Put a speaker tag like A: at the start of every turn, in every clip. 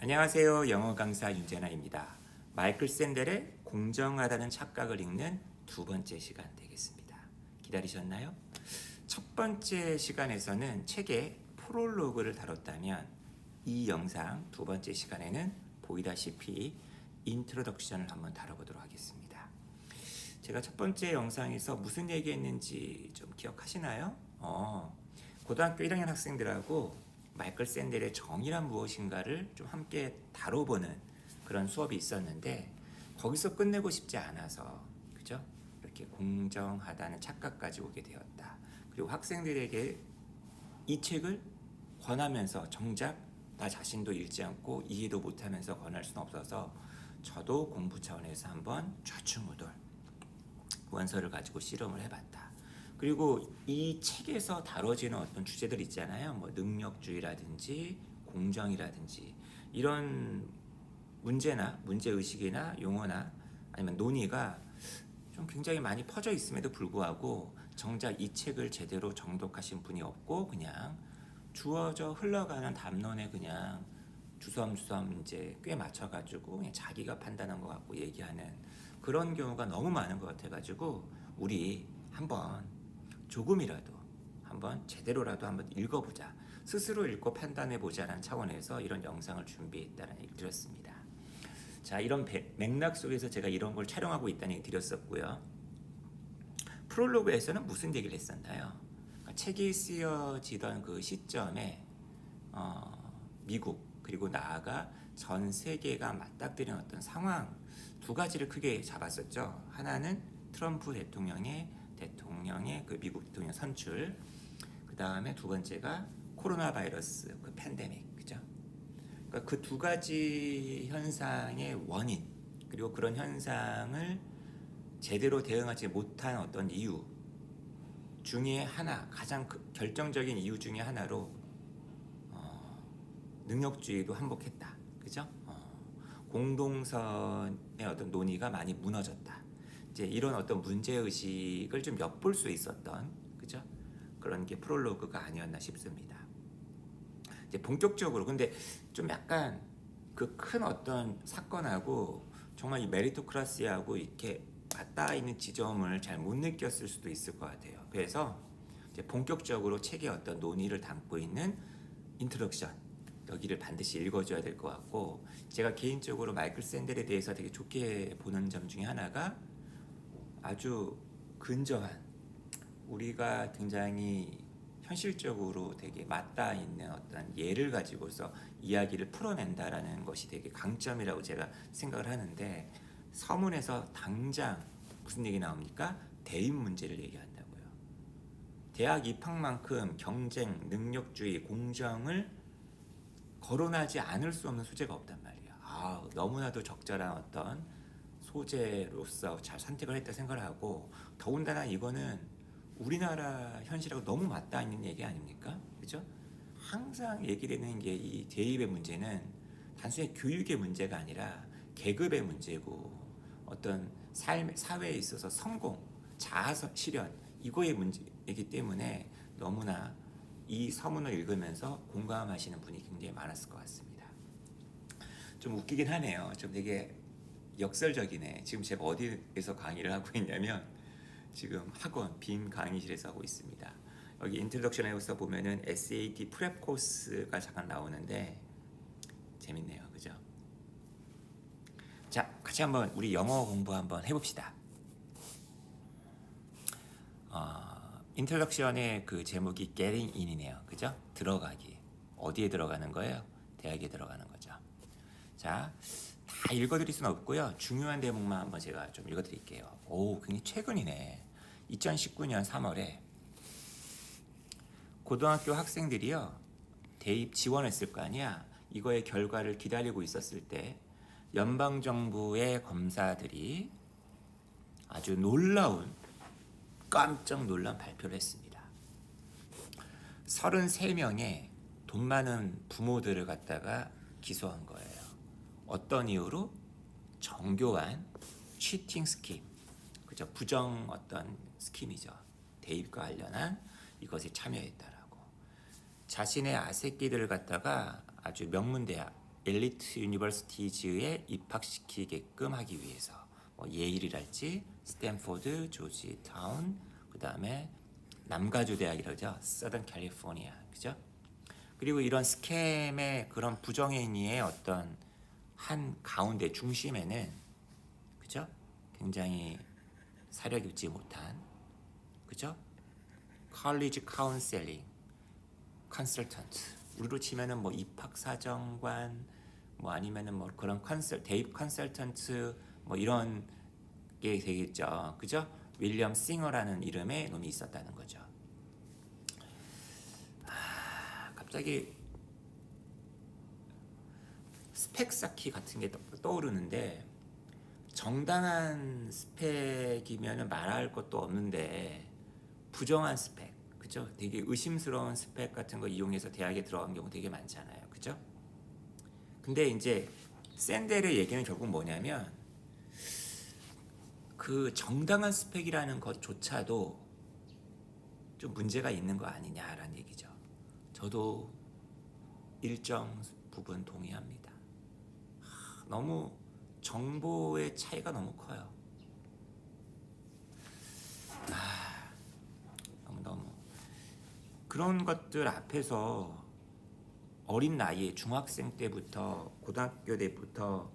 A: 안녕하세요. 영어 강사 윤재나입니다. 마이클 샌델의 공정하다는 착각을 읽는 두 번째 시간 되겠습니다. 기다리셨나요? 첫 번째 시간에서는 책의 프롤로그를 다뤘다면 이 영상 두 번째 시간에는 보이다시피 인트로덕션을 한번 다뤄보도록 하겠습니다. 제가 첫 번째 영상에서 무슨 얘기했는지 좀 기억하시나요? 고등학교 1학년 학생들하고 마이클 샌델의 정의란 무엇인가를 좀 함께 다뤄보는 그런 수업이 있었는데 거기서 끝내고 싶지 않아서 그죠? 이렇게 공정하다는 착각까지 오게 되었다. 그리고 학생들에게 이 책을 권하면서 정작 나 자신도 읽지 않고 이해도 못하면서 권할 수는 없어서 저도 공부 차원에서 한번 좌충우돌 원서를 가지고 실험을 해봤다. 그리고 이 책에서 다뤄지는 어떤 주제들 있잖아요. 뭐 능력주의라든지 공정이라든지 이런 문제나 문제의식이나 용어나 아니면 논의가 좀 굉장히 많이 퍼져 있음에도 불구하고 정작 이 책을 제대로 정독하신 분이 없고 그냥 주어져 흘러가는 담론에 그냥 주섬주섬 이제 꽤 맞춰가지고 그냥 자기가 판단한 것 같고 얘기하는 그런 경우가 너무 많은 것 같아가지고 우리 한번 조금이라도 한번 제대로라도 한번 읽어보자, 스스로 읽고 판단해보자라는 차원에서 이런 영상을 준비했다는 얘기 드렸습니다. 자, 이런 맥락 속에서 제가 이런 걸 촬영하고 있다는 얘기 드렸었고요. 프롤로그에서는 무슨 얘기를 했었나요? 그러니까 책이 쓰여지던 그 시점에 미국 그리고 나아가 전 세계가 맞닥뜨리는 어떤 상황 두 가지를 크게 잡았었죠. 하나는 트럼프 대통령의 그 미국 대통령 선출, 그 다음에 두 번째가 코로나 바이러스 그 팬데믹, 그죠? 그러니까 그 두 가지 현상의 원인 그리고 그런 현상을 제대로 대응하지 못한 어떤 이유 중에 하나, 가장 결정적인 이유 중에 하나로 능력주의도 한복했다, 그죠? 공동선의 어떤 논의가 많이 무너졌다. 이제 이런 어떤 문제의식을 좀 엿볼 수 있었던, 그죠? 그런 게 프롤로그가 아니었나 싶습니다. 이제 본격적으로, 근데 좀 약간 그 큰 어떤 사건하고 정말 이 메리토크라시하고 이렇게 맞닿아 있는 지점을 잘 못 느꼈을 수도 있을 것 같아요. 그래서 이제 본격적으로 책의 어떤 논의를 담고 있는 인트로덕션, 여기를 반드시 읽어줘야 될 것 같고, 제가 개인적으로 마이클 샌델에 대해서 되게 좋게 보는 점 중에 하나가 아주 근저한, 우리가 굉장히 현실적으로 되게 맞닿아 있는 어떤 예를 가지고서 이야기를 풀어낸다라는 것이 되게 강점이라고 제가 생각을 하는데, 서문에서 당장 무슨 얘기 나옵니까? 대입 문제를 얘기한다고요. 대학 입학만큼 경쟁, 능력주의, 공정을 거론하지 않을 수 없는 소재가 없단 말이야. 너무나도 적절한 어떤 소재로서 잘 선택을 했다 생각을 하고, 더군다나 이거는 우리나라 현실하고 너무 맞닿아 있는 얘기 아닙니까? 그죠? 항상 얘기되는 게 이 대입의 문제는 단순히 교육의 문제가 아니라 계급의 문제고 어떤 사회에 있어서 성공, 자아 실현 이거의 문제이기 때문에 너무나 이 서문을 읽으면서 공감하시는 분이 굉장히 많았을 것 같습니다. 좀 웃기긴 하네요. 좀 되게 역설적이네. 지금 제가 어디에서 강의를 하고 있냐면 지금 학원 빈 강의실에서 하고 있습니다. 여기 인트로덕션에서 보면은 SAT 프랩 코스가 잠깐 나오는데 재밌네요. 그죠? 자, 같이 한번 우리 영어 공부 한번 해봅시다. 인트로덕션의 그 제목이 Getting In이네요. 그죠? 들어가기. 어디에 들어가는 거예요? 대학에 들어가는 거죠. 자, 다 읽어드릴 수는 없고요. 중요한 대목만 한번 제가 좀 읽어드릴게요. 굉장히 최근이네. 2019년 3월에 고등학교 학생들이요, 대입 지원했을 거 아니야. 이거의 결과를 기다리고 있었을 때 연방정부의 검사들이 아주 깜짝 놀란 발표를 했습니다. 33명의 돈 많은 부모들을 갖다가 기소한 거예요. 어떤 이유로? 정교한 치팅 스킴, 그죠? 부정 어떤 스킴이죠. 대입과 관련한 이것에 참여했다라고. 자신의 아새끼들을 갖다가 아주 명문 대학에 엘리트 유니버시티즈에 입학시키게끔 하기 위해서 뭐 예일이랄지 스탠포드, 조지타운, 그 다음에 남가주 대학이라죠. 서던 캘리포니아, 그죠? 그리고 이런 스캠의 그런 부정행위의 어떤 한 가운데 중심에는, 그죠? 굉장히 사려 깊지 못한, 그죠? 컬리지 카운셀링 컨설턴트, 우리로 치면은 뭐 입학 사정관, 뭐 아니면은 뭐 그런 대입 컨설턴트 뭐 이런 게 되겠죠, 그죠? 윌리엄 싱어라는 이름의 놈이 있었다는 거죠. 갑자기 스펙 쌓기 같은 게 떠오르는데, 정당한 스펙이면 말할 것도 없는데 부정한 스펙, 그죠? 되게 의심스러운 스펙 같은 거 이용해서 대학에 들어간 경우 되게 많잖아요, 그죠? 근데 이제 샌델의 얘기는 결국 뭐냐면, 그 정당한 스펙이라는 것조차도 좀 문제가 있는 거 아니냐라는 얘기죠. 저도 일정 부분 동의합니다. 너무 정보의 차이가 너무 커요. 너무 그런 것들 앞에서 어린 나이에 중학생 때부터 고등학교 때부터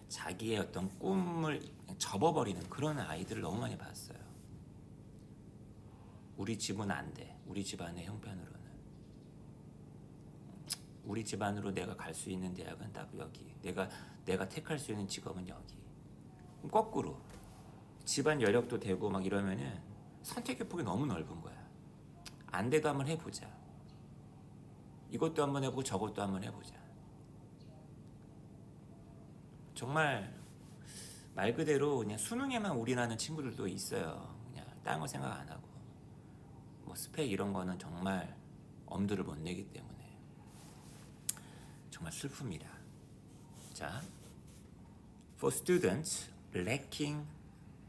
A: 자기의 어떤 꿈을 접어버리는 그런 아이들을 너무 많이 봤어요. 우리 집은 안 돼. 우리 집안의 형편으로는. 우리 집안으로 내가 갈 수 있는 대학은 딱 여기. 내가 택할 수 있는 직업은 여기. 거꾸로 집안 여력도 되고 막 이러면은 선택의 폭이 너무 넓은 거야. 안 돼도 한번 해보자. 이것도 한번 해보고 저것도 한번 해보자. 정말 말 그대로 그냥 수능에만 올인하는 친구들도 있어요. 그냥 다른 거 생각 안 하고. 뭐 스펙 이런 거는 정말 엄두를 못 내기 때문에 정말 슬픕니다. 자, for students lacking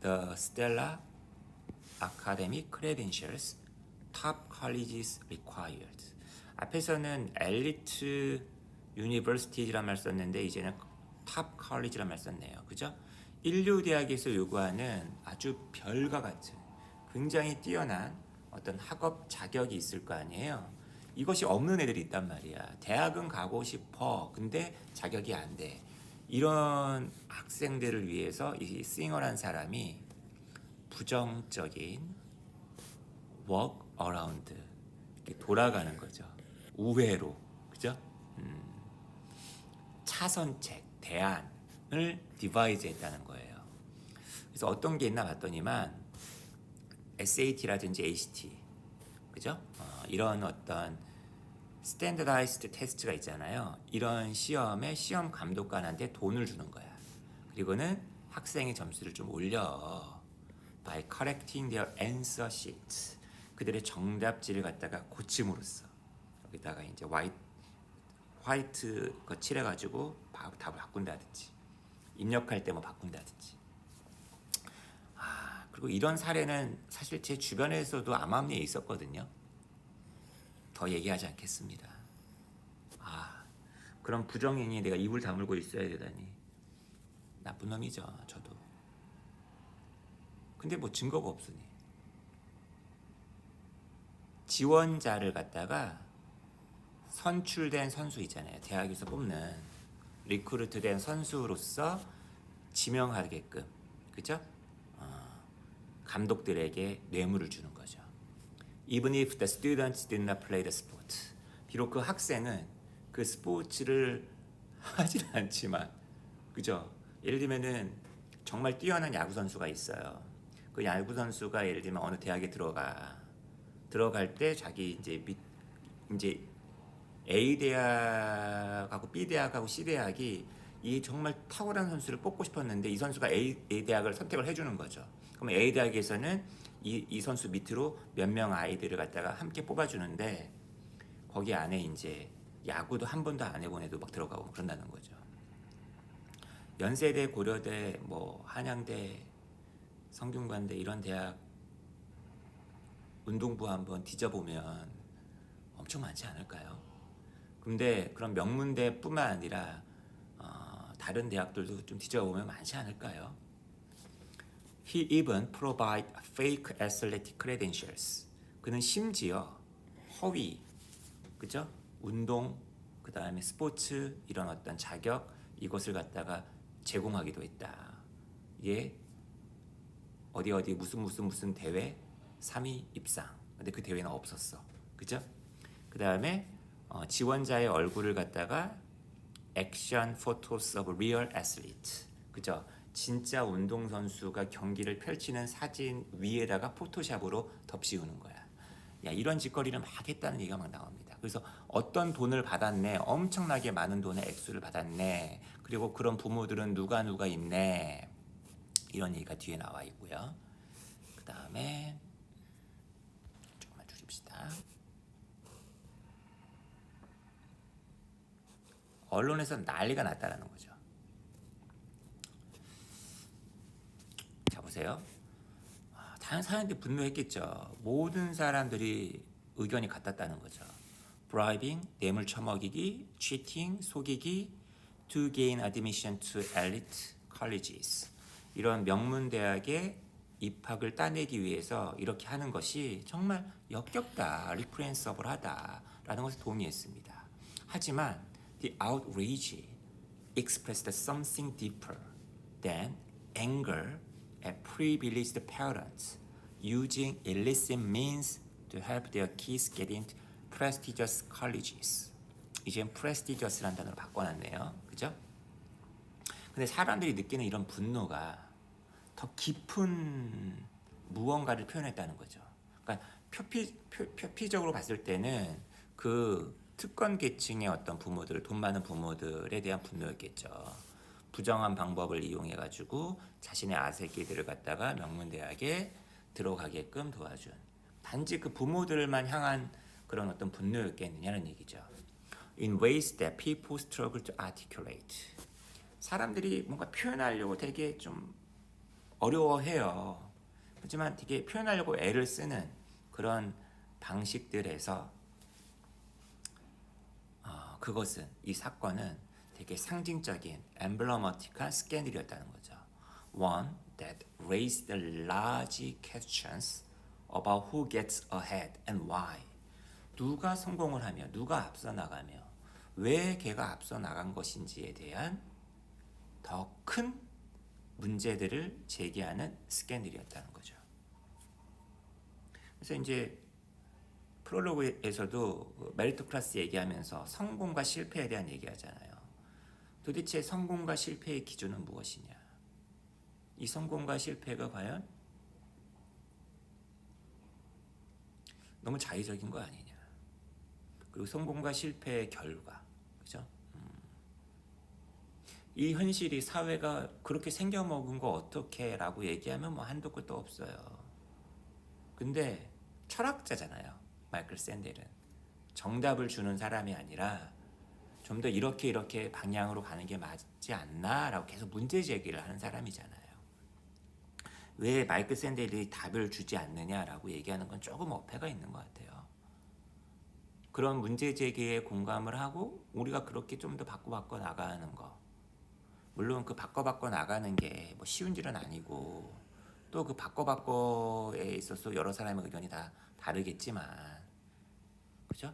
A: the stellar academic credentials, top colleges required. 앞에서는 엘리트 유니버시티라는 말 썼는데 이제는 탑 컬리지라는 말 썼네요. 그죠? 인류 대학에서 요구하는 아주 별과 같은 굉장히 뛰어난 어떤 학업 자격이 있을 거 아니에요. 이것이 없는 애들이 있단 말이야. 대학은 가고 싶어. 근데 자격이 안 돼. 이런 학생들을 위해서 이 싱어란 사람이 부정적인 work around, 돌아가는 거죠. 우회로, 그죠? 차선책, 대안을 디바이즈했다는 거예요. 그래서 어떤 게 있나 봤더니만 SAT라든지 ACT, 그죠? 이런 어떤 스탠더다이즈드 테스트가 있잖아요. 이런 시험에 시험 감독관한테 돈을 주는 거야. 그리고는 학생의 점수를 좀 올려. By correcting their answer sheets. 그들의 정답지를 갖다가 고침으로써 여기다가 이제 화이트 거 칠해가지고 답을 바꾼다든지 입력할 때 뭐 바꾼다든지. 그리고 이런 사례는 사실 제 주변에서도 암암리에 있었거든요. 더 얘기하지 않겠습니다. 그런 부정행위에 내가 입을 다물고 있어야 되다니 나쁜 놈이죠, 저도. 근데 뭐 증거가 없으니 지원자를 갖다가 선출된 선수 있잖아요. 대학에서 뽑는 리크루트된 선수로서 지명하게끔, 그죠? 감독들에게 뇌물을 주는 거죠. Even if the students did not play the sport. 비록 그 학생은 그 스포츠를 하진 않지만, 그죠? 예를 들면은 정말 뛰어난 야구 선수가 있어요. 그 야구 선수가 예를 들면 어느 대학에 들어갈 때 자기 이제 A 대학하고 B 대학하고 C 대학이 이 정말 탁월한 선수를 뽑고 싶었는데 이 선수가 A 대학을 선택을 해주는 거죠. 그럼 A 대학에서는 이 선수 밑으로 몇 명 아이들을 갖다가 함께 뽑아주는데 거기 안에 이제 야구도 한 번도 안 해본 애도 막 들어가고 그런다는 거죠. 연세대, 고려대, 뭐 한양대, 성균관대 이런 대학 운동부 한번 뒤져보면 엄청 많지 않을까요? 근데 그런 명문대뿐만 아니라 다른 대학들도 좀 뒤져보면 많지 않을까요? He even provide fake athletic credentials. 그는 심지어 허위, 그죠? 운동, 그 다음에 스포츠 이런 어떤 자격 이것을 갖다가 제공하기도 했다. 예, 어디 무슨 대회 3위 입상. 근데 그 대회는 없었어, 그죠? 그 다음에 지원자의 얼굴을 갖다가 액션 photos of real athlete, 그죠? 진짜 운동선수가 경기를 펼치는 사진 위에다가 포토샵으로 덮씌우는 거야. 야, 이런 짓거리를 막 했다는 얘기가 막 나옵니다. 그래서 어떤 돈을 받았네, 엄청나게 많은 돈의 액수를 받았네, 그리고 그런 부모들은 누가 있네, 이런 얘기가 뒤에 나와 있고요. 그 다음에 조금만 줄입시다. 언론에서 난리가 났다라는 거죠. 자, 보세요. 다른 사람들이 분노했겠죠. 모든 사람들이 의견이 같았다는 거죠. bribing, 뇌물 처먹이기, cheating, 속이기, to gain admission to elite colleges. 이런 명문 대학에 입학을 따내기 위해서 이렇게 하는 것이 정말 역겹다, reprehensible하다라는 것을 동의했습니다. 하지만 the outrage expressed something deeper than anger at privileged parents using illicit means to help their kids get into prestigious colleges. 이젠 prestigious라는 단어로 바꿔놨네요. 그죠? 근데 사람들이 느끼는 이런 분노가 더 깊은 무언가를 표현했다는 거죠. 그러니까 표피적으로 봤을 때는 그 특권 계층의 어떤 부모들, 돈 많은 부모들에 대한 분노였겠죠. 부정한 방법을 이용해 가지고 자신의 아새끼들을 갖다가 명문대학에 들어가게끔 도와준, 단지 그 부모들만 향한 그런 어떤 분노였겠느냐는 얘기죠. In ways that people struggle to articulate. 사람들이 뭔가 표현하려고 되게 좀 어려워해요. 하지만 되게 표현하려고 애를 쓰는 그런 방식들에서 그것은, 이 사건은 되게 상징적인 엠블러머틱한 스캔들이었다는 거죠. One that raised large questions about who gets ahead and why. 누가 성공을 하며, 누가 앞서 나가며, 왜 걔가 앞서 나간 것인지에 대한 더 큰 문제들을 제기하는 스캔들이었다는 거죠. 그래서 이제 프롤로그에서도 메리토크라시 얘기하면서 성공과 실패에 대한 얘기하잖아요. 도대체 성공과 실패의 기준은 무엇이냐? 이 성공과 실패가 과연 너무 자의적인 거 아니냐? 그리고 성공과 실패의 결과, 그죠? 이 현실이, 사회가 그렇게 생겨먹은 거 어떻게 라고 얘기하면 뭐 한도 끝도 없어요. 근데 철학자잖아요, 마이클 샌델은. 정답을 주는 사람이 아니라 좀 더 이렇게 방향으로 가는 게 맞지 않나 라고 계속 문제 제기를 하는 사람이잖아요. 왜 마이클 샌델이 답을 주지 않느냐라고 얘기하는 건 조금 어폐가 있는 것 같아요. 그런 문제 제기에 공감을 하고 우리가 그렇게 좀 더 바꿔 나가는 거, 물론 그 바꿔 나가는 게 뭐 쉬운 일은 아니고, 또 그 바꿔에 있어서 여러 사람의 의견이 다 다르겠지만, 그죠?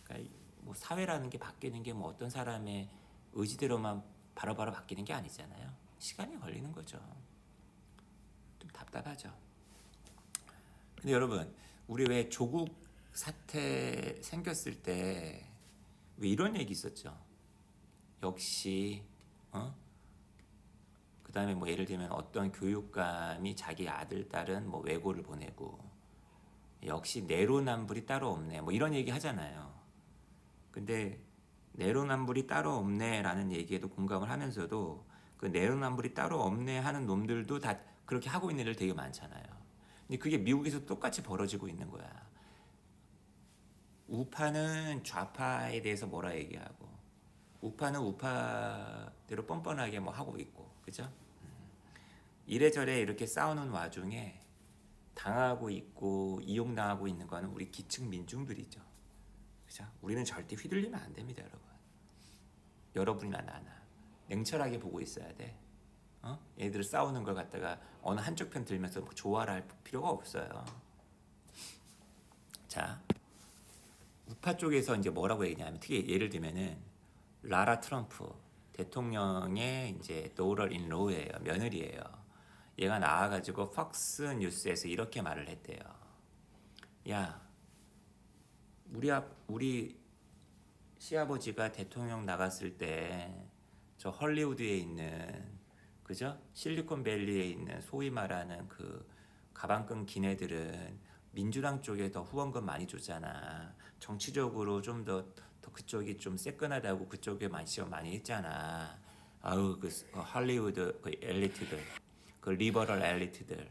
A: 그러니까 뭐 사회라는 게 바뀌는 게 뭐 어떤 사람의 의지대로만 바로바로 바뀌는 게 아니잖아요. 시간이 걸리는 거죠. 좀 답답하죠. 근데 여러분, 우리 왜 조국 사태 생겼을 때 왜 이런 얘기 있었죠? 역시 그 다음에 뭐 예를 들면 어떤 교육감이 자기 아들 딸은 뭐 외고를 보내고 역시 내로남불이 따로 없네, 뭐 이런 얘기 하잖아요. 근데 내로남불이 따로 없네 라는 얘기에도 공감을 하면서도 그 내로남불이 따로 없네 하는 놈들도 다 그렇게 하고 있는 애들 되게 많잖아요. 근데 그게 미국에서 똑같이 벌어지고 있는 거야. 우파는 좌파에 대해서 뭐라 얘기하고, 우파는 우파대로 뻔뻔하게 뭐 하고 있고, 그죠? 이래저래 이렇게 싸우는 와중에 당하고 있고 이용당하고 있는 거는 우리 기층 민중들이죠. 그죠? 우리는 절대 휘둘리면 안 됩니다, 여러분. 여러분이나 나나 냉철하게 보고 있어야 돼. 얘들 싸우는 걸 갖다가 어느 한쪽 편 들면서 좋아라 할 필요가 없어요. 자, 우파 쪽에서 이제 뭐라고 얘기냐면, 특히 예를 들면은 라라 트럼프 대통령의 이제 도터 인 로우예요, 며느리예요. 얘가 나와가지고 팍스 뉴스에서 이렇게 말을 했대요. 야, 우리 시아버지가 대통령 나갔을 때 저 헐리우드에 있는, 그죠? 실리콘밸리에 있는 소위 말하는 그 가방끈 기네들은 민주당 쪽에 더 후원금 많이 줬잖아. 정치적으로 좀 더 그쪽이 좀 새끈하다고 그쪽에 지원 많이 했잖아. 아우 그 할리우드 그 엘리트들, 그 리버럴 엘리트들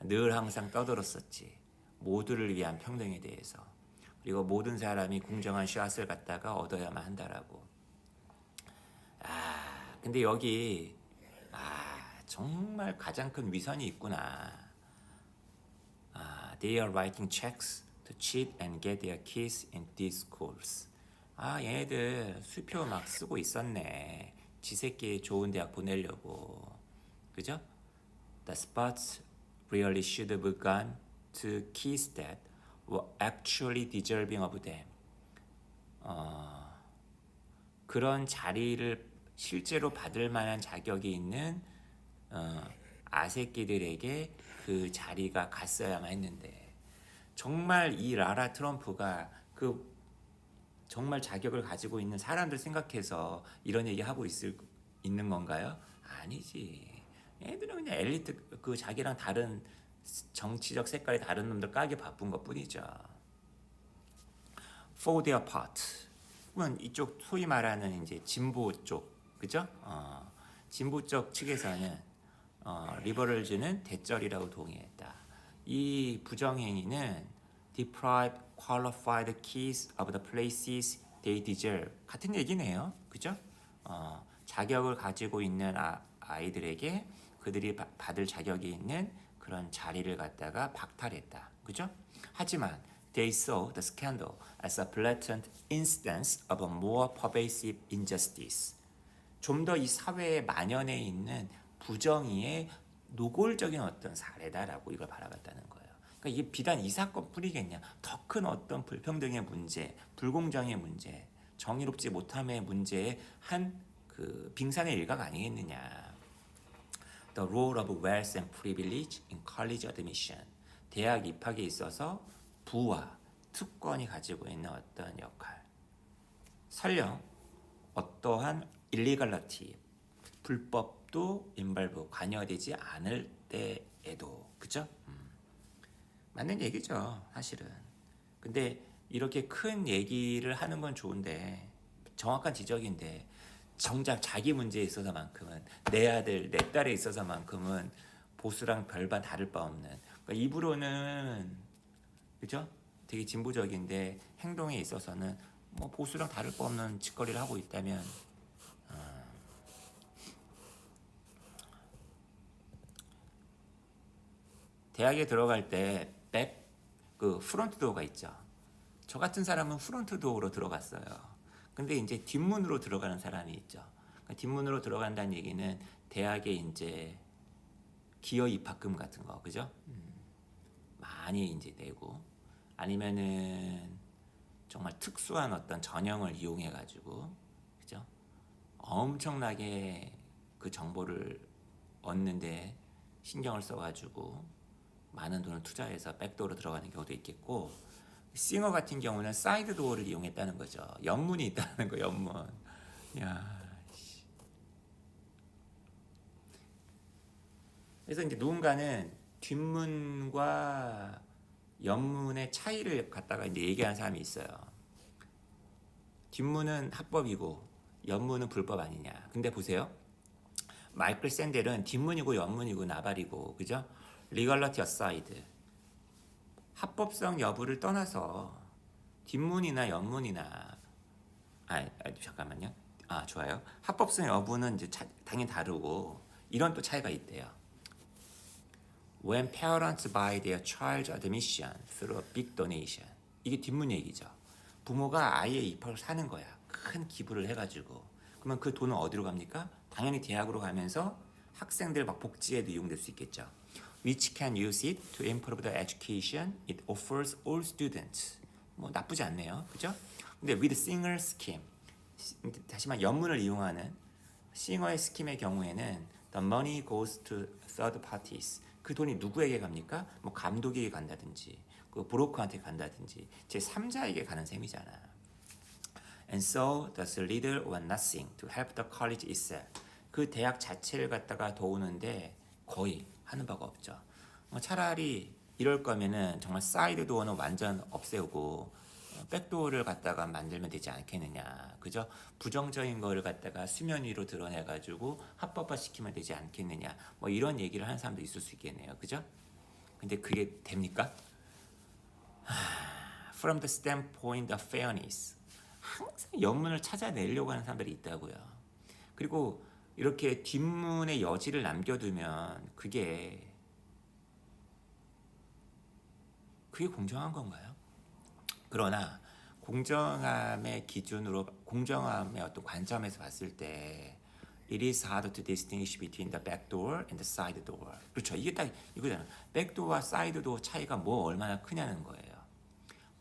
A: 늘 항상 떠들었었지. 모두를 위한 평등에 대해서. 그리고 모든 사람이 공정한 샷을 갖다가 얻어야만 한다라고. 근데 여기 정말 가장 큰 위선이 있구나. They are writing checks to cheat and get their kids in these schools. 얘네들 수표 막 쓰고 있었네. 지 새끼 좋은 대학 보내려고. 그죠? The spots really should have gone to kids that were actually deserving of them. 그런 자리를 실제로 받을 만한 자격이 있는 아새끼들에게 그 자리가 갔어야만 했는데, 정말 이 라라 트럼프가 그 정말 자격을 가지고 있는 사람들 생각해서 이런 얘기 하고 있는 건가요? 아니지. 애들은 그냥 엘리트, 그 자기랑 다른 정치적 색깔이 다른 놈들 까기 바쁜 것 뿐이죠. For their part. 그건 이쪽 소위 말하는 이제 진보 쪽, 그죠? 진보 쪽 측에서는 리버럴즈는 대절이라고 동의했다. 이 부정행위는 deprive qualified kids of the places they deserve. 같은 얘기네요, 그죠? 자격을 가지고 있는 아이들에게 그들이 받을 자격이 있는 그런 자리를 갖다가 박탈했다, 그죠? 하지만 they saw the scandal as a blatant instance of a more pervasive injustice. 좀 더 이 사회에 만연해 있는 부정의의 노골적인 어떤 사례다라고 이걸 바라봤다는 거예요. 그러니까 이게 비단 이 사건뿐이겠냐? 더 큰 어떤 불평등의 문제, 불공정의 문제, 정의롭지 못함의 문제의 한 그 빙산의 일각 아니겠느냐? The role of wealth and privilege in college admission. 대학 입학에 있어서 부와 특권이 가지고 있는 어떤 역할. 설령 어떠한 일리갈러티, 불법도 인발부 관여되지 않을 때에도, 그죠? 맞는 얘기죠, 사실은. 근데 이렇게 큰 얘기를 하는 건 좋은데, 정확한 지적인데, 정작 자기 문제에 있어서만큼은, 내 아들, 내 딸에 있어서만큼은 보수랑 별반 다를 바 없는. 그러니까 입으로는, 그죠? 되게 진보적인데 행동에 있어서는 뭐 보수랑 다를 바 없는 짓거리를 하고 있다면, 대학에 들어갈 때 그 프론트 도어가 있죠. 저 같은 사람은 프론트 도어로 들어갔어요. 근데 이제 뒷문으로 들어가는 사람이 있죠. 그러니까 뒷문으로 들어간다는 얘기는 대학에 이제 기여 입학금 같은 거, 그죠? 많이 이제 내고, 아니면은 정말 특수한 어떤 전형을 이용해 가지고, 그죠? 엄청나게 그 정보를 얻는데 신경을 써가지고 많은 돈을 투자해서 백도어로 들어가는 경우도 있겠고, 싱어 같은 경우는 사이드 도어를 이용했다는 거죠. 옆문이 있다는 거, 옆문. 야, 그래서 이제 누군가는 뒷문과 옆문의 차이를 갖다가 이제 얘기하는 사람이 있어요. 뒷문은 합법이고 옆문은 불법 아니냐. 근데 보세요. 마이클 샌델은 뒷문이고 옆문이고 나발이고, 그죠? 리걸러티 어사이드. 합법성 여부를 떠나서 뒷문이나 옆문이나 잠깐만요. 좋아요. 합법성 여부는 이제 당연히 다르고 이런 또 차이가 있대요. When parents buy their child's admission through a big donation. 이게 뒷문 얘기죠. 부모가 아이의 입학을 사는 거야. 큰 기부를 해가지고. 그러면 그 돈은 어디로 갑니까? 당연히 대학으로 가면서 학생들 막 복지에도 이용될 수 있겠죠. Which can use it to improve the education it offers all students. 뭐 나쁘지 않네요, 그죠? 근데 with singer scheme, 다시 말 연문을 이용하는 싱어의 스킴의 경우에는 the money goes to third parties. 그 돈이 누구에게 갑니까? 뭐 감독에게 간다든지, 그 브로커한테 간다든지, 제 3자에게 가는 셈이잖아. And so does little or nothing to help the college itself. 그 대학 자체를 갖다가 도우는데 거의 하는 바가 없죠. 차라리 이럴 거면은 정말 사이드 도어는 완전 없애고 백도어를 갖다가 만들면 되지 않겠느냐, 그죠? 부정적인 거를 갖다가 수면 위로 드러내가지고 합법화 시키면 되지 않겠느냐, 뭐 이런 얘기를 하는 사람도 있을 수 있겠네요, 그죠? 근데 그게 됩니까? From the standpoint of fairness, 항상 연문을 찾아내려고 하는 사람들이 있다고요. 그리고 이렇게 뒷문에 여지를 남겨두면 그게 공정한 건가요? 그러나 공정함의 기준으로, 공정함의 어떤 관점에서 봤을 때 it is hard to distinguish between the back door and the side door. 그렇죠. 이게 딱 이거잖아. 백도어와 사이드 도어 차이가 뭐 얼마나 크냐는 거예요.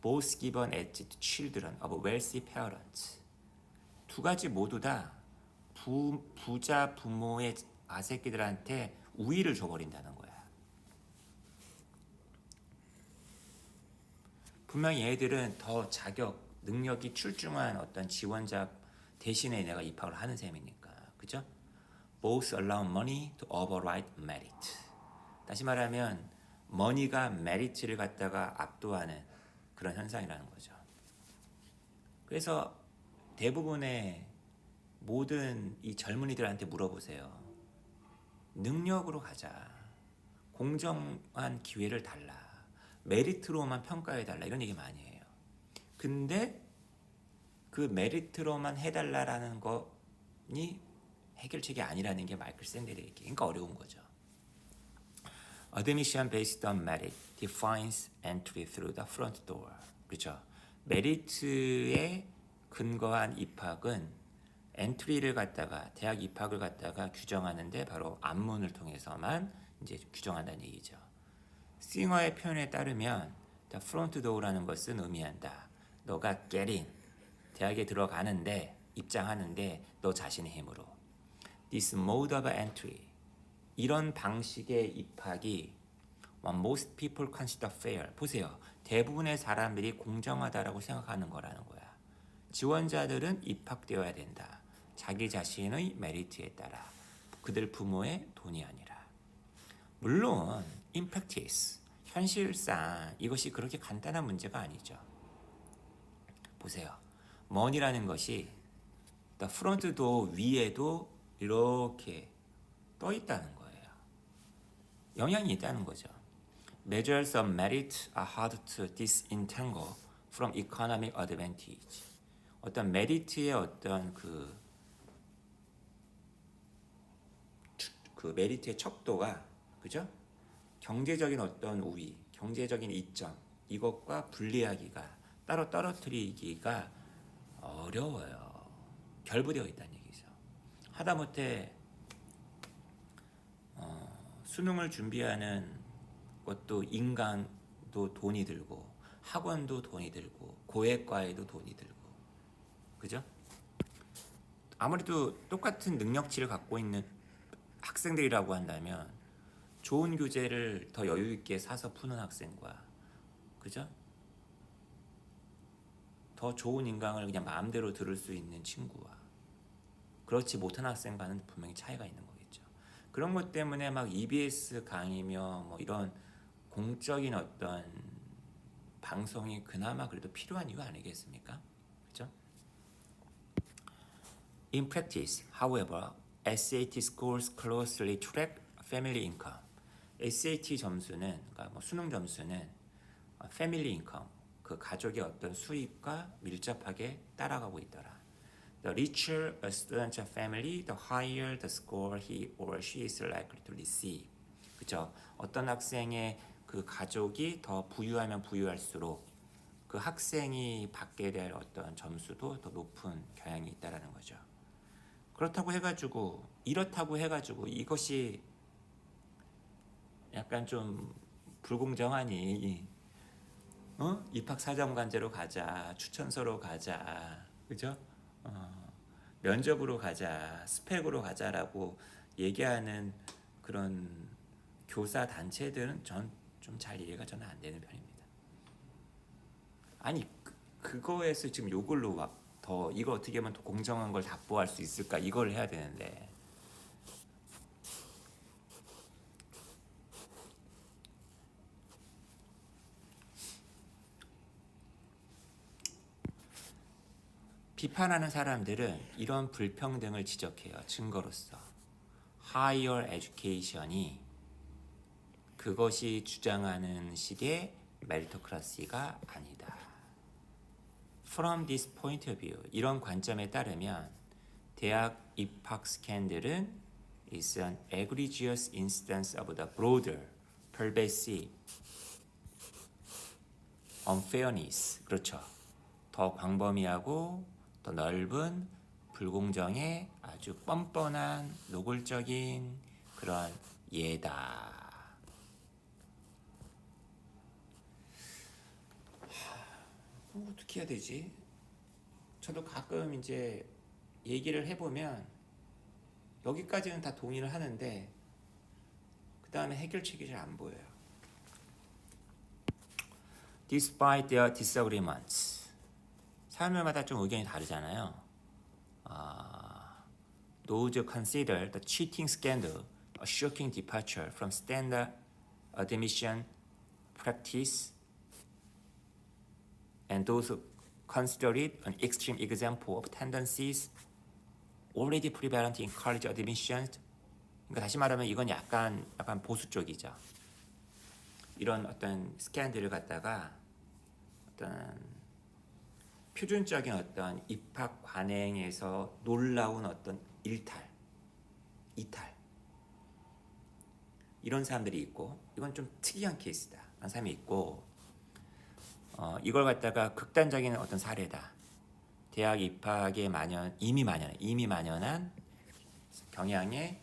A: Both given as to children of wealthy parents. 두 가지 모두 다 부자 부모의 아새끼들한테 우위를 줘버린다는 거야. 분명히 얘들은 더 자격, 능력이 출중한 어떤 지원자 대신에 내가 입학을 하는 셈이니까, 그죠? Both allow money to override merit. 다시 말하면 money가 merit를 갖다가 압도하는 그런 현상이라는 거죠. 그래서 대부분의 모든 이 젊은이들한테 물어보세요. 능력으로 가자. 공정한 기회를 달라. 메리트로만 평가해달라. 이런 얘기 많이 해요. 근데 그 메리트로만 해달라라는 거니 해결책이 아니라는 게 마이클 샌델의 얘기. 그러니까 어려운 거죠. Admission based on merit defines entry through the front door. 그렇죠. 메리트에 근거한 입학은 엔트리를 갖다가, 대학 입학을 갖다가 규정하는데 바로 앞문을 통해서만 이제 규정한다는 얘기죠. 싱어의 표현에 따르면 the front door라는 것은 의미한다. 너가 get in, 대학에 들어가는데, 입장하는데 너 자신의 힘으로. This mode of entry, 이런 방식의 입학이 what most people consider fair. 보세요. 대부분의 사람들이 공정하다라고 생각하는 거라는 거야. 지원자들은 입학되어야 된다. 자기 자신의 메리트에 따라. 그들 부모의 돈이 아니라. 물론 in practice, 현실상 이것이 그렇게 간단한 문제가 아니죠. 보세요. money라는 것이 the front door 위에도 이렇게 떠 있다는 거예요. 영향이 있다는 거죠. Measures of merit are hard to disentangle from economic advantage. 어떤 메리트의 어떤 그 메리트의 척도가, 그죠? 경제적인 어떤 우위, 경제적인 이점, 이것과 분리하기가, 따로 떨어뜨리기가 어려워요. 결부되어 있다는 얘기죠. 하다못해 수능을 준비하는 것도 인강도 돈이 들고, 학원도 돈이 들고, 고액과에도 돈이 들고, 그죠? 아무래도 똑같은 능력치를 갖고 있는 학생들이라고 한다면 좋은 교재를 더 여유 있게 사서 푸는 학생과, 그죠? 더 좋은 인강을 그냥 마음대로 들을 수 있는 친구와 그렇지 못한 학생과는 분명히 차이가 있는 거겠죠. 그런 것 때문에 막 EBS 강의며 뭐 이런 공적인 어떤 방송이 그나마 그래도 필요한 이유 아니겠습니까? 그죠? In practice, however, SAT scores closely track family income. SAT 점수는, 그러니까 뭐 수능 점수는 family income, 그 가족의 어떤 수입과 밀접하게 따라가고 있더라. The richer a student's family, the higher the score he or she is likely to receive. 그죠? 어떤 학생의 그 가족이 더 부유하면 부유할수록 그 그 학생이 받게 될 어떤 점수도 더 높은 경향이 있다라는 거죠. 그렇다고 해가지고 이렇다고 해가지고 이것이 약간 좀 불공정하니 입학 사정관제로 가자, 추천서로 가자, 그죠? 면접으로 가자, 스펙으로 가자라고 얘기하는 그런 교사 단체들은 전 좀 잘 이해가 저는 안 되는 편입니다. 아니 그거에서 지금 요걸로 막 더 이거 어떻게 하면 더 공정한 걸 답보할 수 있을까 이걸 해야 되는데 비판하는 사람들은 이런 불평등을 지적해요. 증거로서 higher education이 그것이 주장하는 식의 메리토크라시가 아니다. From this point of view, 이런 관점에 따르면 대학 입학 스캔들은 is an egregious instance of the broader, pervasive unfairness. 그렇죠. 더 광범위하고 더 넓은 불공정의 아주 뻔뻔한 노골적인 그런 예다. 어떻게 해야 되지? 저도 가끔 이제 얘기를 해보면 여기까지는 다 동의를 하는데 그 다음에 해결책이 잘 안 보여요. Despite their disagreements, 사람들마다 좀 의견이 다르잖아요. Those consider the cheating scandal a shocking departure from standard admission practice, and those who consider it an extreme example of tendencies already prevalent in college admissions. 그러니까 다시 말하면 이건 약간 보수 쪽이죠. 이런 어떤 스캔들을 갖다가 어떤 표준적인 어떤 입학 관행에서 놀라운 어떤 이탈 이런 사람들이 있고 이건 좀 특이한 케이스다 라는 사람이 있고 이걸 갖다가 극단적인 어떤 사례다. 대학 입학에 이미 만연한 경향의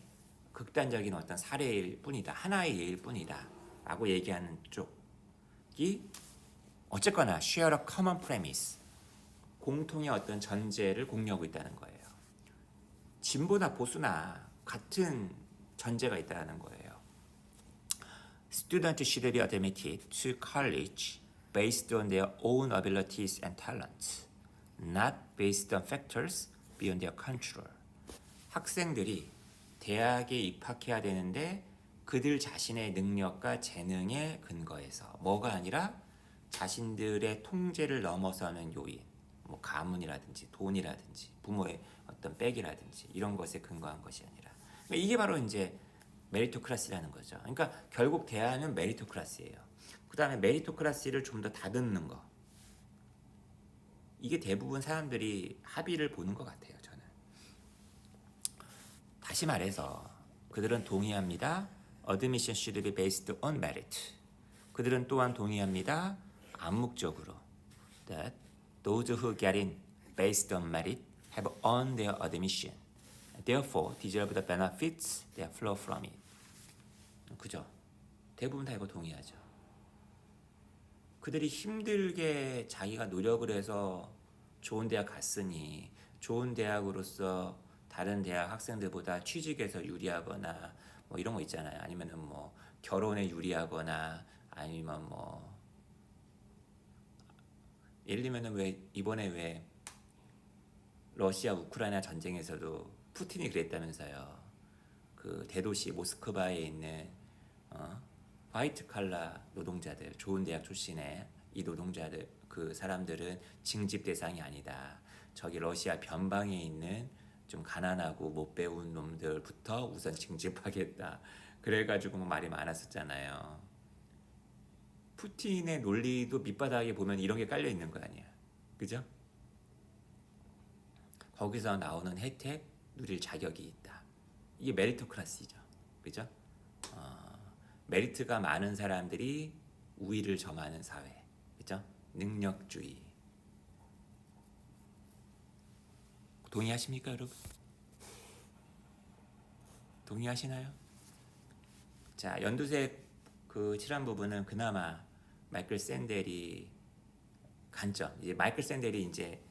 A: 극단적인 어떤 사례일 뿐이다. 하나의 예일 뿐이다. 라고 얘기하는 쪽이 어쨌거나 share a common premise, 공통의 어떤 전제를 공유하고 있다는 거예요. 진보나 보수나 같은 전제가 있다는 거예요. Students should be admitted to college based on their own abilities and talents, not based on factors beyond their control. 학생들이 대학에 입학해야 되는데 그들 자신의 능력과 재능에 근거해서 뭐가 아니라 자신들의 통제를 넘어서는 요인, 뭐 가문이라든지 돈이라든지 부모의 어떤 백이라든지 이런 것에 근거한 것이 아니라 그러니까 이게 바로 이제 메리토크라시라는 거죠. 그러니까 결국 대안은 메리토크라시예요. 그 다음에 메리토크라시를 좀 더 다듬는 거. 이게 대부분 사람들이 합의를 보는 것 같아요. 저는. 다시 말해서 그들은 동의합니다. Admission should be based on merit. 그들은 또한 동의합니다. 암묵적으로 that those who get in based on merit have earned their admission. Therefore, deserve the benefits that flow from it. 그죠? 대부분 다 이거 동의하죠. 그들이 힘들게 자기가 노력을 해서 좋은 대학 갔으니 좋은 대학으로서 다른 대학 학생들보다 취직에서 유리하거나 뭐 이런 거 있잖아요. 아니면은 뭐 결혼에 유리하거나 아니면 뭐 예를 들면은 왜 이번에 왜 러시아 우크라이나 전쟁에서도 푸틴이 그랬다면서요. 그 대도시 모스크바에 있는 화이트 칼라 노동자들, 좋은 대학 출신의 이 노동자들, 그 사람들은 징집 대상이 아니다. 저기 러시아 변방에 있는 좀 가난하고 못 배운 놈들부터 우선 징집하겠다. 그래가지고 뭐 말이 많았었잖아요. 푸틴의 논리도 밑바닥에 보면 이런 게 깔려 있는 거 아니야, 그죠? 거기서 나오는 혜택 누릴 자격이 있다. 이게 메리토크라시죠, 그죠? 메리트가 많은 사람들이 우위를 점하는 사회, 그죠? 능력주의. 동의하십니까, 여러분? 동의하시나요? 자, 연두색 그 칠한 부분은 그나마 마이클 샌델이 관점. 이제 마이클 샌델이 이제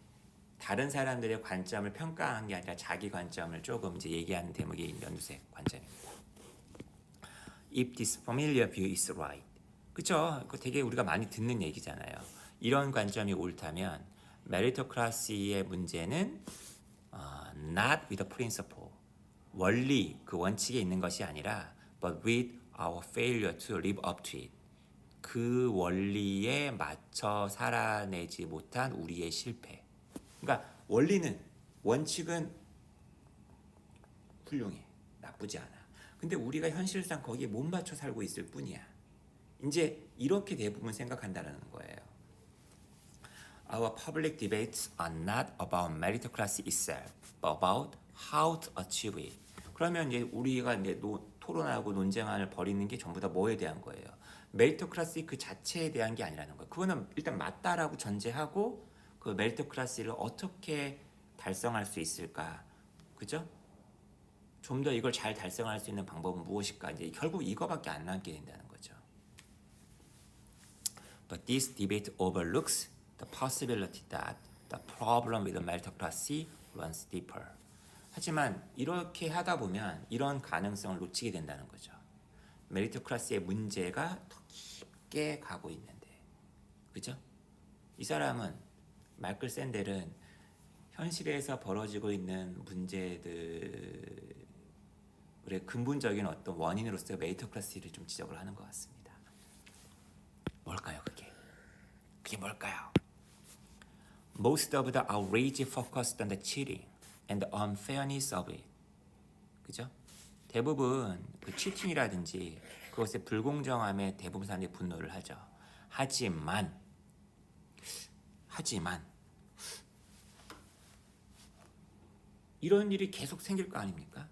A: 다른 사람들의 관점을 평가한 게 아니라 자기 관점을 조금 이제 얘기하는 대목이 연두색 관점입니다. If this familiar view is right. 그쵸? 그거 되게 우리가 많이 듣는 얘기잖아요. 이런 관점이 옳다면 메리토크라시의 문제는 not with a principle. 원리, 그 원칙에 있는 것이 아니라 but with our failure to live up to it. 그 원리에 맞춰 살아내지 못한 우리의 실패. 그러니까 원리는, 원칙은 훌륭해. 나쁘지 않아. 근데 우리가 현실상 거기에 못 맞춰 살고 있을 뿐이야. 이제 이렇게 대부분 생각한다는 거예요. Our public debates are not about meritocracy itself, but about how to achieve it. 그러면 이제 우리가 이제 토론하고 논쟁을 벌이는 게 전부 다 뭐에 대한 거예요? 메리토크라시 그 자체에 대한 게 아니라는 거예요. 그거는 일단 맞다라고 전제하고 그 메리토크라시를 어떻게 달성할 수 있을까, 그죠? 좀 더 이걸 잘 달성할 수 있는 방법은 무엇일까? 이제 결국 이거밖에 안 남게 된다는 거죠. But this debate overlooks the possibility that the problem with the meritocracy runs deeper. 하지만 이렇게 하다 보면 이런 가능성을 놓치게 된다는 거죠. 메리토크라시의 문제가 더 깊게 가고 있는데, 그죠? 이 사람은 마이클 샌델은 현실에서 벌어지고 있는 문제들의 근본적인 어떤 원인으로서 메리토크라시를 좀 지적을 하는 것 같습니다. 뭘까요, 그게? 그게 뭘까요? Most of the outrage focused on the cheating and the unfairness of it. 그죠? 대부분 그 치팅이라든지 그것의 불공정함에 대부분 사람들이 분노를 하죠. 하지만 이런 일이 계속 생길 거 아닙니까?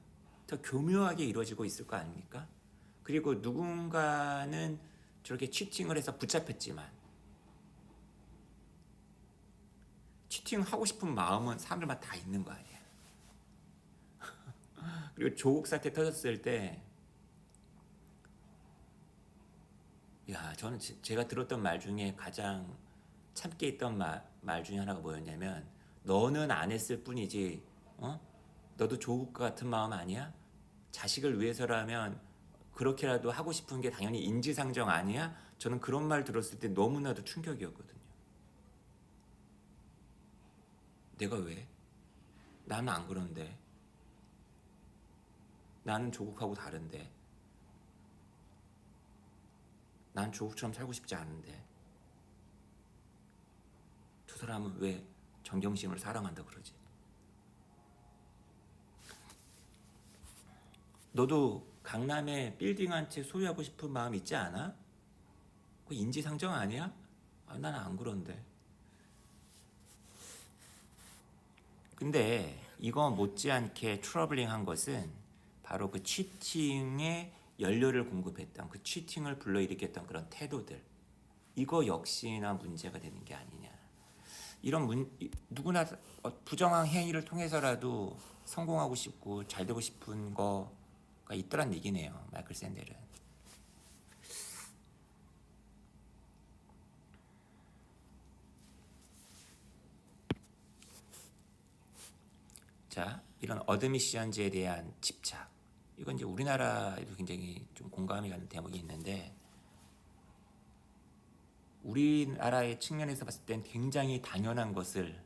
A: 더 교묘하게 이루어지고 있을 거 아닙니까? 그리고 누군가는 저렇게 치팅을 해서 붙잡혔지만 치팅하고 싶은 마음은 사람들마다 다 있는 거 아니에요. 그리고 조국 사태 터졌을 때, 야, 저는 제가 들었던 말 중에 가장 참게 있던 말 중에 하나가 뭐였냐면, 너는 안 했을 뿐이지, 너도 조국과 같은 마음 아니야? 자식을 위해서라면 그렇게라도 하고 싶은 게 당연히 인지상정 아니야? 저는 그런 말 들었을 때 너무나도 충격이었거든요. 내가 왜? 나는 안 그런데. 나는 조국하고 다른데. 난 조국처럼 살고 싶지 않은데. 저 사람은 왜 정경심을 사랑한다 그러지? 너도 강남에 빌딩 한 채 소유하고 싶은 마음 있지 않아? 그거 인지상정 아니야? 나는 안 그런데. 근데 이거 못지않게 트러블링한 것은 바로 그 치팅에 연료를 공급했던, 그 치팅을 불러일으켰던 그런 태도들, 이거 역시나 문제가 되는 게 아니냐. 이런 누구나 부정한 행위를 통해서라도 성공하고 싶고 잘 되고 싶은 거가 있더란 얘기네요, 마이클 샌델은. 자, 이런 어드미션즈에 대한 집착, 이건 이제 우리나라에도 굉장히 좀 공감이 가는 대목이 있는데, 우리나라의 측면에서 봤을 땐 굉장히 당연한 것을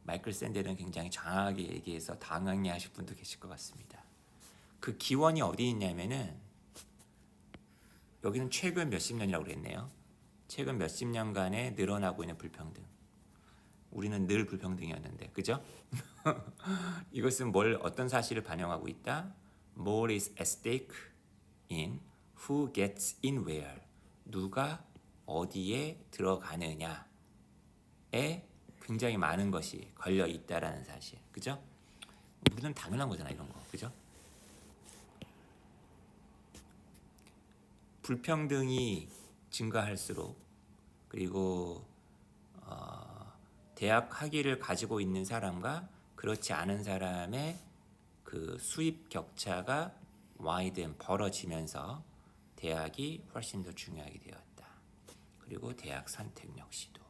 A: 마이클 샌델은 굉장히 장하게 얘기해서 당황해하실 분도 계실 것 같습니다. 그 기원이 어디 있냐면은, 여기는 최근 몇십 년이라고 그랬네요. 최근 몇십 년간에 늘어나고 있는 불평등. 우리는 늘 불평등이었는데, 그죠? 이것은 어떤 사실을 반영하고 있다? More is at stake in who gets in where. 누가 어디에 들어가느냐에 굉장히 많은 것이 걸려 있다라는 사실, 그죠? 우리는 당연한 거잖아, 이런 거, 그죠? 불평등이 증가할수록, 그리고 대학 학위를 가지고 있는 사람과 그렇지 않은 사람의 그 수입 격차가 벌어지면서 대학이 훨씬 더 중요하게 되었다. 그리고 대학 선택 역시도.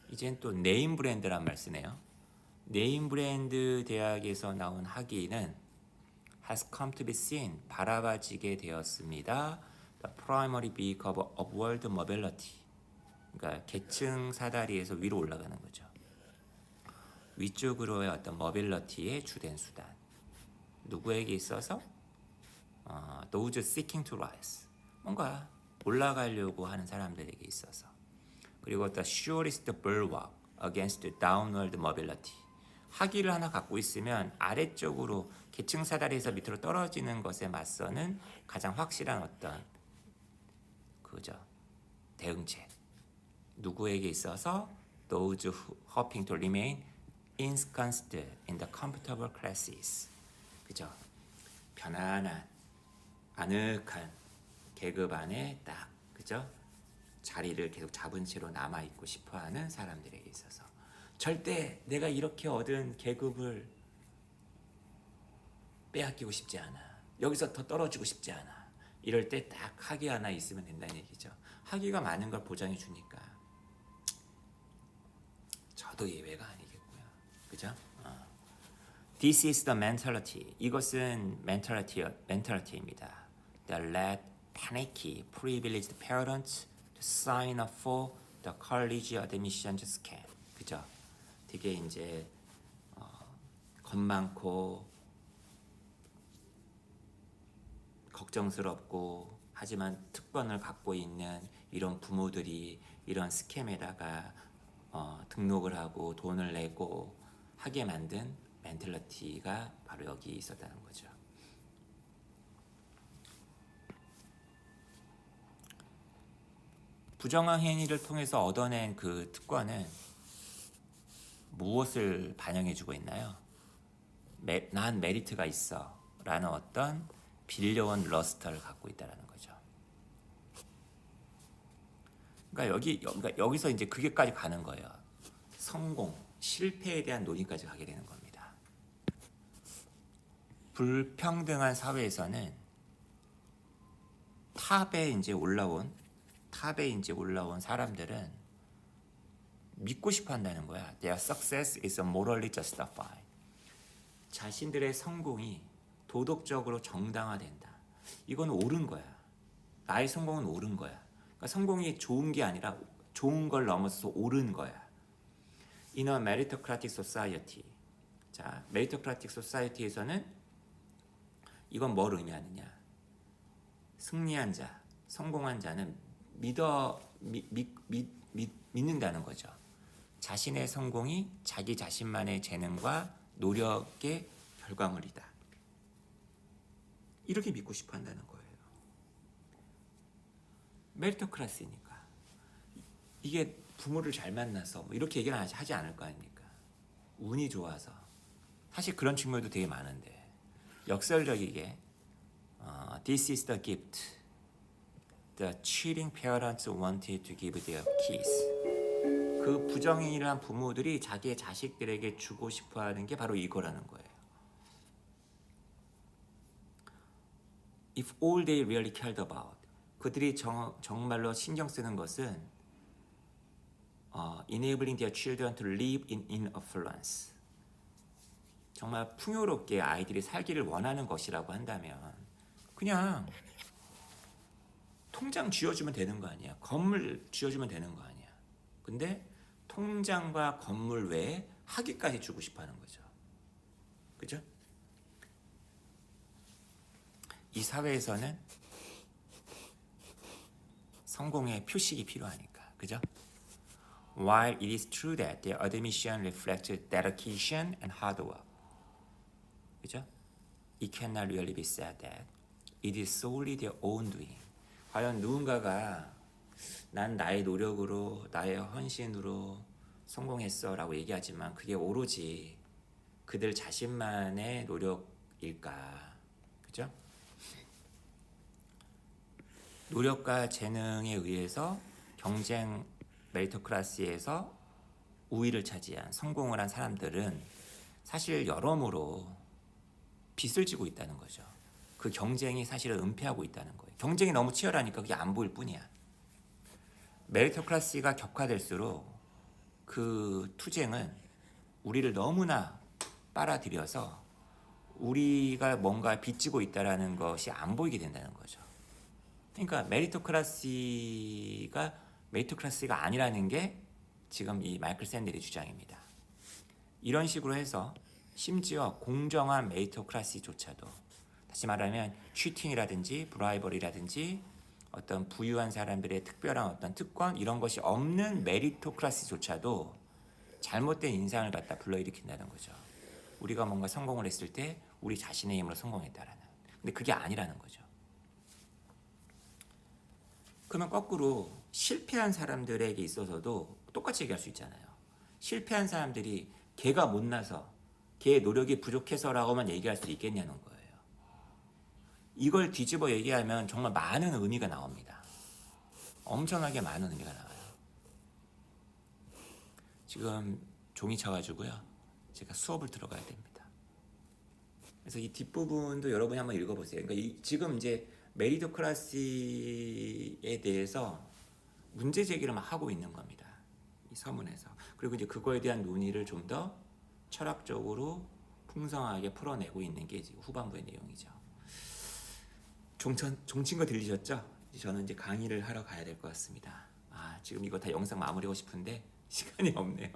A: 이젠 또 네임 브랜드란 말 쓰네요. 네임 브랜드 대학에서 나온 학위는 has come to be seen, 바라봐지게 되었습니다. The primary beacon of world mobility. 그러니까 계층 사다리에서 위로 올라가는 거죠. 위쪽으로의 어떤 mobility의 주된 수단. 누구에게 있어서? those seeking to rise. 뭔가 올라가려고 하는 사람들에게 있어서. 그리고 the surest bulwark against downward mobility. 학위를 하나 갖고 있으면 아래쪽으로 계층 사다리에서 밑으로 떨어지는 것에 맞서는 가장 확실한 어떤 그죠 대응책. 누구에게 있어서 those hoping to remain ensconced in the comfortable classes. 그죠? 편안한 아늑한 계급 안에 딱 그죠? 자리를 계속 잡은 채로 남아 있고 싶어하는 사람들에게 있어서 절대 내가 이렇게 얻은 계급을 빼앗기고 싶지 않아. 여기서 더 떨어지고 싶지 않아. 이럴 때 딱 학위 하나 있으면 된다는 얘기죠. 학위가 많은 걸 보장해 주니까. 저도 예외가 아니겠고요. 그죠? This is the mentality. 이것은 mentality입니다. That led panicky, privileged parents to sign up for the college admissions scam. 그죠? 되게 이제 겁 많고 걱정스럽고 하지만 특권을 갖고 있는 이런 부모들이 이런 스캠에다가 등록을 하고 돈을 내고 하게 만든 멘탈리티가 바로 여기 있었다는 거죠. 부정한 행위를 통해서 얻어낸 그 특권은 무엇을 반영해주고 있나요? 난 메리트가 있어 라는 어떤 빌려온 러스터를 갖고 있다는 거죠. 그러니까 여기서 이제 그게까지 가는 거예요. 성공, 실패에 대한 논의까지 가게 되는 겁니다. 불평등한 사회에서는 탑에 이제 올라온 사람들은 믿고 싶어 한다는 거야. Their success is morally justified. 자신들의 성공이 도덕적으로 정당화된다. 이건 옳은 거야. 나의 성공은 옳은 거야. 그러니까 성공이 좋은 게 아니라 좋은 걸 넘어서서 옳은 거야. In a meritocratic society. 자, meritocratic society에서는 이건 뭘 의미하느냐? 승리한 자, 성공한 자는 믿는다는 거죠. 자신의 성공이 자기 자신만의 재능과 노력의 결과물이다. 이렇게 믿고 싶어 한다는 거예요. 메리토크라시니까. 이게 부모를 잘 만나서 뭐 이렇게 얘기는 하지 않을 거 아닙니까? 운이 좋아서. 사실 그런 측면도 되게 많은데 역설적이게 This is the gift the cheating parents wanted to give their kids. 그 부정행위를 한 부모들이 자기의 자식들에게 주고 싶어하는 게 바로 이거라는 거예요. If all they really cared about, 그들이 정말로 신경 쓰는 것은 enabling their children to live in affluence. 정말 풍요롭게 아이들이 살기를 원하는 것이라고 한다면 그냥 통장 쥐어주면 되는 거 아니야. 건물 쥐어주면 되는 거 아니야. 근데 통장과 건물 외에 학위까지 주고 싶어하는 거죠. 그죠? 이 사회에서는 성공의 표식이 필요하니까. 그죠? While it is true that their admission reflects dedication and hard work. 그죠? It cannot really be said that it is solely their own doing. 과연 누군가가 난 나의 노력으로 나의 헌신으로 성공했어 라고 얘기하지만 그게 오로지 그들 자신만의 노력일까? 그죠? 노력과 재능에 의해서 경쟁 메리토크라시에서 우위를 차지한 성공을 한 사람들은 사실 여러모로 빚을 지고 있다는 거죠. 그 경쟁이 사실은 은폐하고 있다는 거예요. 경쟁이 너무 치열하니까 그게 안 보일 뿐이야. 메리토크라시가 격화될수록 그 투쟁은 우리를 너무나 빨아들여서 우리가 뭔가 빚지고 있다는 것이 안 보이게 된다는 거죠. 그러니까 메리토크라시가 아니라는 게 지금 이 마이클 샌델의 주장입니다. 이런 식으로 해서 심지어 공정한 메리토크라시조차도, 다시 말하면 취팅이라든지 브라이버리라든지 어떤 부유한 사람들의 특별한 어떤 특권 이런 것이 없는 메리토크라시조차도 잘못된 인상을 갖다 불러일으킨다는 거죠. 우리가 뭔가 성공을 했을 때 우리 자신의 힘으로 성공했다라는. 근데 그게 아니라는 거죠. 그러면 거꾸로 실패한 사람들에게 있어서도 똑같이 얘기할 수 있잖아요. 실패한 사람들이 걔가 못나서 걔의 노력이 부족해서라고만 얘기할 수 있겠냐는 거예요. 이걸 뒤집어 얘기하면 정말 많은 의미가 나옵니다. 엄청나게 많은 의미가 나와요. 지금 종이 쳐가지고요. 제가 수업을 들어가야 됩니다. 그래서 이 뒷부분도 여러분이 한번 읽어보세요. 그러니까 지금 이제 메리토크라시에 대해서 문제 제기를 막 하고 있는 겁니다. 이 서문에서. 그리고 이제 그거에 대한 논의를 좀 더 철학적으로 풍성하게 풀어내고 있는 게 지금 후반부의 내용이죠. 종친 거 들리셨죠? 저는 이제 강의를 하러 가야 될 것 같습니다. 지금 이거 다 영상 마무리하고 싶은데 시간이 없네요.